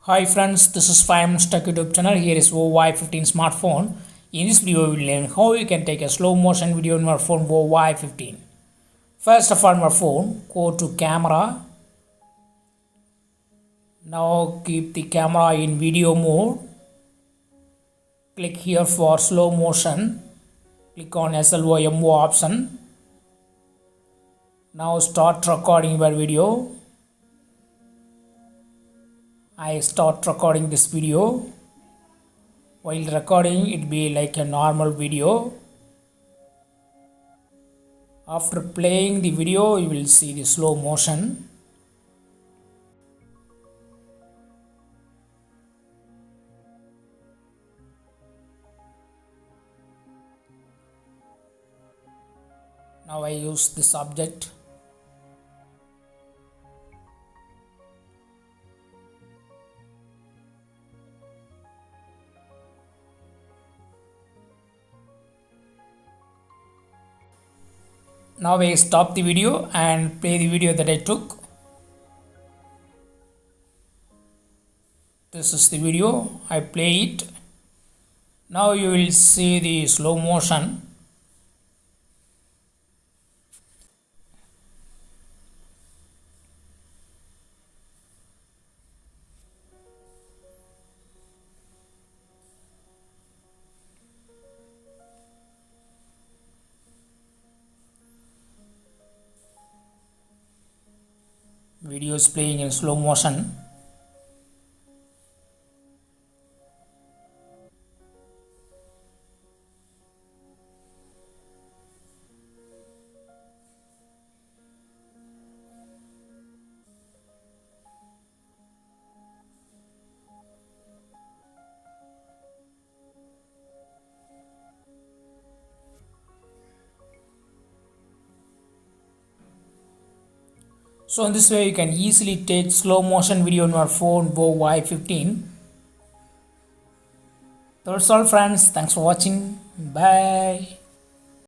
Hi friends, this is 5 Minutes Tech YouTube channel. Here is Vivo Y15 smartphone. In this video, we will learn how you can take a slow motion video on your phone Vivo Y15. First of all, on your phone, go to camera. Now keep the camera in video mode. Click here for slow motion. Click on SLOMO option. Now start recording your video. I start recording this video. While recording, it be like a normal video. After playing the video, you will see the slow motion. Now I use this object. Now I stop the video and play the video that I took. This is the video. I play it. Now you will see the slow motion. Video is playing in slow motion. So in this way you can easily take slow motion video on your phone Vivo Y15. That's all friends. Thanks for watching. Bye.